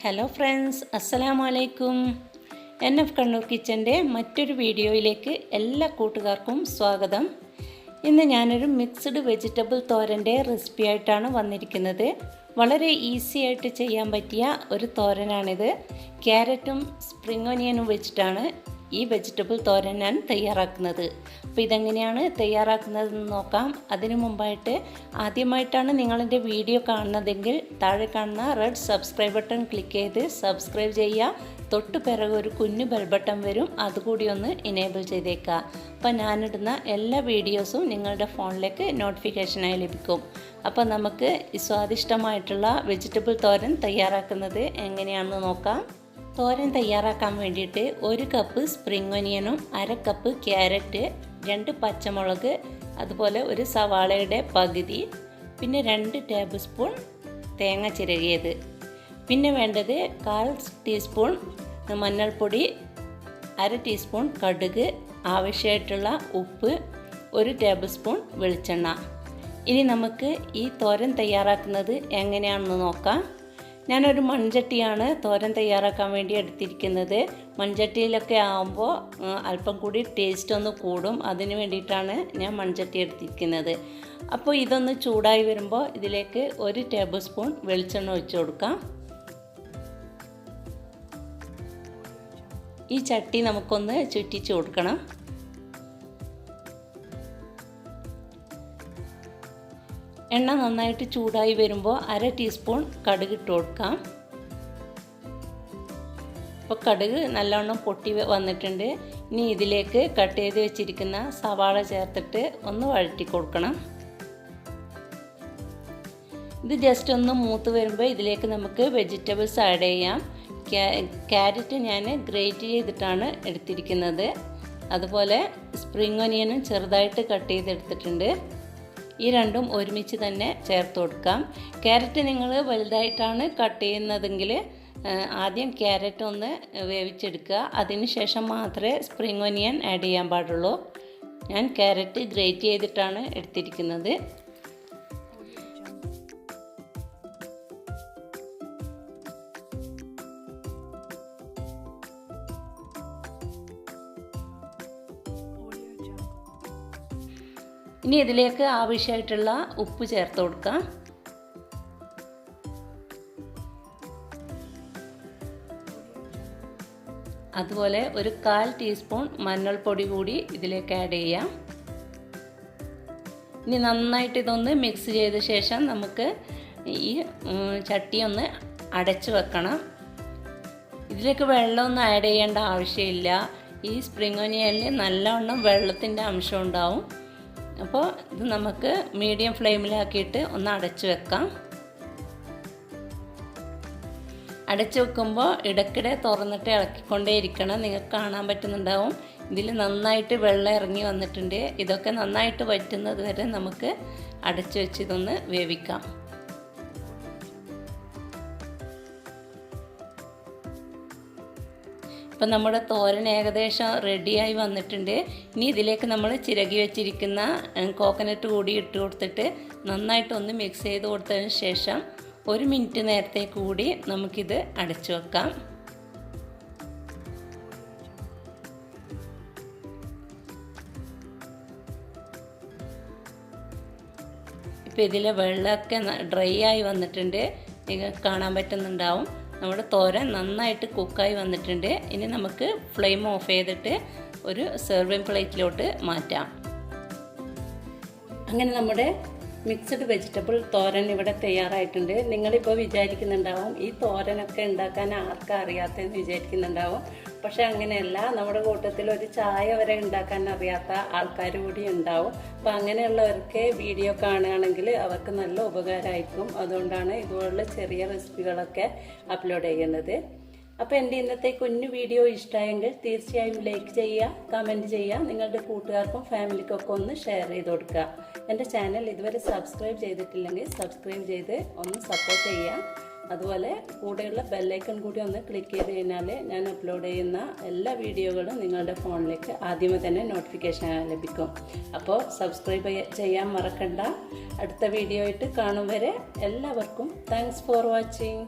Hello friends, അസ്സലാമു അലൈക്കും. NF Kannur കിച്ചൻ്റെ മറ്റൊരു വീഡിയോയിലേക്ക് എല്ലാ കൂട്ടുകാർക്കും സ്വാഗതം. ഇന്ന് ഞാനൊരു മിക്സ്ഡ് വെജിറ്റബിൾ തോരൻ്റെ റെസിപ്പി ആയിട്ടാണ് വന്നിരിക്കുന്നത്. വളരെ ഈസി ആയിട്ട് ചെയ്യാൻ പറ്റിയ ഒരു തോരനാണിത്. ക്യാരറ്റും സ്പ്രിംഗ് ഒനിയനും വെച്ചിട്ടാണ് ഈ വെജിറ്റബിൾ തോരൻ ഞാൻ തയ്യാറാക്കുന്നത്. അപ്പോൾ ഇതെങ്ങനെയാണ് തയ്യാറാക്കുന്നതെന്ന് നോക്കാം. അതിനു മുമ്പായിട്ട് ആദ്യമായിട്ടാണ് നിങ്ങളെൻ്റെ വീഡിയോ കാണുന്നതെങ്കിൽ താഴെ കാണുന്ന റെഡ് സബ്സ്ക്രൈബ് ബട്ടൺ ക്ലിക്ക് ചെയ്ത് സബ്സ്ക്രൈബ് ചെയ്യുക. തൊട്ട് പിറകെ ഒരു കുഞ്ഞു ബെൽ ബട്ടൺ വരും, അതുകൂടി ഒന്ന് ഇനേബിൾ ചെയ്തേക്കുക. അപ്പോൾ ഞാനിടുന്ന എല്ലാ വീഡിയോസും നിങ്ങളുടെ ഫോണിലേക്ക് നോട്ടിഫിക്കേഷനായി ലഭിക്കും. അപ്പോൾ നമുക്ക് ഈ സ്വാദിഷ്ടമായിട്ടുള്ള വെജിറ്റബിൾ തോരൻ തയ്യാറാക്കുന്നത് എങ്ങനെയാണെന്ന് നോക്കാം. തോരൻ തയ്യാറാക്കാൻ വേണ്ടിയിട്ട് 1 കപ്പ് സ്പ്രിംഗ് ഒനിയനും 1/2 കപ്പ് ക്യാരറ്റ്, 2 പച്ചമുളക്, അതുപോലെ ഒരു സവാളയുടെ പകുതി, പിന്നെ 2 ടേബിൾ സ്പൂൺ തേങ്ങ ചിരകിയത്, പിന്നെ വേണ്ടത് 1/4 ടീസ്പൂൺ മഞ്ഞൾപ്പൊടി, 1/2 ടീസ്പൂൺ കടുക്, ആവശ്യമായിട്ടുള്ള ഉപ്പ്, 1 ടേബിൾ സ്പൂൺ വെളിച്ചെണ്ണ. ഇനി നമുക്ക് ഈ തോരൻ തയ്യാറാക്കുന്നത് എങ്ങനെയാണെന്ന് നോക്കാം. ഞാനൊരു മൺചട്ടിയാണ് തോരൻ തയ്യാറാക്കാൻ വേണ്ടി എടുത്തിരിക്കുന്നത്. മൺചട്ടിയിലൊക്കെ ആകുമ്പോൾ അല്പം കൂടി ടേസ്റ്റ് ഒന്ന് കൂടും, അതിന് വേണ്ടിയിട്ടാണ് ഞാൻ മൺചട്ടി എടുത്തിരിക്കുന്നത്. അപ്പോൾ ഇതൊന്ന് ചൂടായി വരുമ്പോൾ ഇതിലേക്ക് 1 ടേബിൾ സ്പൂൺ വെളിച്ചെണ്ണ ഒഴിച്ച് കൊടുക്കാം. ഈ ചട്ടി നമുക്കൊന്ന് ചുറ്റിച്ച് കൊടുക്കണം. എണ്ണ നന്നായിട്ട് ചൂടായി വരുമ്പോൾ 1/2 ടീസ്പൂൺ കടുക് ഇട്ട് കൊടുക്കാം. അപ്പോൾ കടുക് നല്ലവണ്ണം പൊട്ടി വന്നിട്ടുണ്ട്. ഇനി ഇതിലേക്ക് കട്ട് ചെയ്ത് വെച്ചിരിക്കുന്ന സവാള ചേർത്തിട്ട് ഒന്ന് വഴറ്റി കൊടുക്കണം. ഇത് ജസ്റ്റ് ഒന്ന് മൂത്ത് വരുമ്പോൾ ഇതിലേക്ക് നമുക്ക് വെജിറ്റബിൾസ് ആഡ് ചെയ്യാം. ക്യാരറ്റ് ഞാൻ ഗ്രേറ്റ് ചെയ്തിട്ടാണ് എടുത്തിരിക്കുന്നത്. അതുപോലെ സ്പ്രിംഗ് ഒനിയനും ചെറുതായിട്ട് കട്ട് ചെയ്തെടുത്തിട്ടുണ്ട്. ഈ രണ്ടും ഒരുമിച്ച് തന്നെ ചേർത്ത് കൊടുക്കാം. ക്യാരറ്റ് നിങ്ങൾ വലുതായിട്ടാണ് കട്ട് ചെയ്യുന്നതെങ്കിൽ ആദ്യം ക്യാരറ്റ് ഒന്ന് വേവിച്ചെടുക്കുക, അതിന് ശേഷം മാത്രമേ സ്പ്രിംഗ് ഒനിയൻ ആഡ് ചെയ്യാൻ പാടുള്ളൂ. ഞാൻ ക്യാരറ്റ് ഗ്രേറ്റ് ചെയ്തിട്ടാണ് എടുത്തിരിക്കുന്നത്. ഇനി ഇതിലേക്ക് ആവശ്യമായിട്ടുള്ള ഉപ്പ് ചേർത്ത് കൊടുക്കാം. അതുപോലെ ഒരു 1/4 ടീസ്പൂൺ മഞ്ഞൾപ്പൊടി കൂടി ഇതിലേക്ക് ആഡ് ചെയ്യാം. ഇനി നന്നായിട്ട് ഇതൊന്ന് മിക്സ് ചെയ്ത ശേഷം നമുക്ക് ഈ ചട്ടി ഒന്ന് അടച്ച് വെക്കണം. ഇതിലേക്ക് വെള്ളമൊന്നും ആഡ് ചെയ്യേണ്ട ആവശ്യമില്ല. ഈ സ്പ്രിംഗ് ഒനിയനിൽ നല്ലവണ്ണം വെള്ളത്തിൻ്റെ അംശം ഉണ്ടാവും. അപ്പോൾ ഇത് നമുക്ക് മീഡിയം ഫ്ലെയിമിലാക്കിയിട്ട് ഒന്ന് അടച്ച് വെക്കാം. അടച്ച് വെക്കുമ്പോൾ ഇടയ്ക്കിടെ തുറന്നിട്ട് ഇളക്കിക്കൊണ്ടേ ഇരിക്കണം. നിങ്ങൾക്ക് കാണാൻ പറ്റുന്നുണ്ടാവും ഇതിൽ നന്നായിട്ട് വെള്ളം ഇറങ്ങി വന്നിട്ടുണ്ട്. ഇതൊക്കെ നന്നായിട്ട് വറ്റുന്നത് വരെ നമുക്ക് അടച്ച് വെച്ച് ഇതൊന്ന് വേവിക്കാം. ഇപ്പം നമ്മുടെ തോരൻ ഏകദേശം റെഡിയായി വന്നിട്ടുണ്ട്. ഇനി ഇതിലേക്ക് നമ്മൾ ചിരകി വെച്ചിരിക്കുന്ന കോക്കനട്ട് കൂടി ഇട്ട് കൊടുത്തിട്ട് നന്നായിട്ടൊന്ന് മിക്സ് ചെയ്ത് കൊടുത്തതിന് ശേഷം 1 മിനിറ്റ് നേരത്തേക്ക് കൂടി നമുക്കിത് അടച്ചു വെക്കാം. ഇപ്പോൾ ഇതിലെ വെള്ളമൊക്കെ ഡ്രൈ ആയി വന്നിട്ടുണ്ട്. നിങ്ങൾക്ക് കാണാൻ പറ്റുന്നുണ്ടാവും. നമ്മുടെ തോരൻ നന്നായിട്ട് കുക്കായി വന്നിട്ടുണ്ട്. ഇനി നമുക്ക് ഫ്ലെയിം ഓഫ് ചെയ്തിട്ട് ഒരു സെർവിങ് പ്ലേറ്റിലോട്ട് മാറ്റാം. അങ്ങനെ നമ്മുടെ മിക്സ്ഡ് വെജിറ്റബിൾ തോരൻ ഇവിടെ തയ്യാറായിട്ടുണ്ട്. നിങ്ങളിപ്പോൾ വിചാരിക്കുന്നുണ്ടാവും ഈ തോരനൊക്കെ ഉണ്ടാക്കാൻ ആർക്കും അറിയാത്തതെന്ന് വിചാരിക്കുന്നുണ്ടാവും. പക്ഷെ അങ്ങനെയല്ല, നമ്മുടെ കൂട്ടത്തിൽ ഒരു ചായ വരെ ഉണ്ടാക്കാൻ അറിയാത്ത ആൾക്കാർ കൂടി ഉണ്ടാവും. അപ്പം അങ്ങനെയുള്ളവർക്ക് വീഡിയോ കാണുകയാണെങ്കിൽ അവർക്ക് നല്ല ഉപകാരമായിരിക്കും. അതുകൊണ്ടാണ് ഇതുപോലുള്ള ചെറിയ റെസിപ്പികളൊക്കെ അപ്ലോഡ് ചെയ്യുന്നത്. അപ്പോൾ എൻ്റെ ഇന്നത്തെ കുഞ്ഞു വീഡിയോ ഇഷ്ടമായെങ്കിൽ തീർച്ചയായും ലൈക്ക് ചെയ്യുക, കമൻറ്റ് ചെയ്യുക, നിങ്ങളുടെ കൂട്ടുകാർക്കും ഫാമിലിക്കൊക്കെ ഒന്ന് ഷെയർ ചെയ്ത് കൊടുക്കുക. എൻ്റെ ചാനൽ ഇതുവരെ സബ്സ്ക്രൈബ് ചെയ്തിട്ടില്ലെങ്കിൽ സബ്സ്ക്രൈബ് ചെയ്ത് ഒന്ന് സപ്പോർട്ട് ചെയ്യുക. അതുപോലെ കൂടെയുള്ള ബെല്ലൈക്കൺ കൂടി ഒന്ന് ക്ലിക്ക് ചെയ്ത് കഴിഞ്ഞാൽ ഞാൻ അപ്ലോഡ് ചെയ്യുന്ന എല്ലാ വീഡിയോകളും നിങ്ങളുടെ ഫോണിലേക്ക് ആദ്യമേ തന്നെ നോട്ടിഫിക്കേഷൻ ലഭിക്കും. അപ്പോൾ സബ്സ്ക്രൈബ് ചെയ്യാൻ മറക്കണ്ട. അടുത്ത വീഡിയോ ആയിട്ട് കാണും വരെ എല്ലാവർക്കും താങ്ക്സ് ഫോർ വാച്ചിങ്.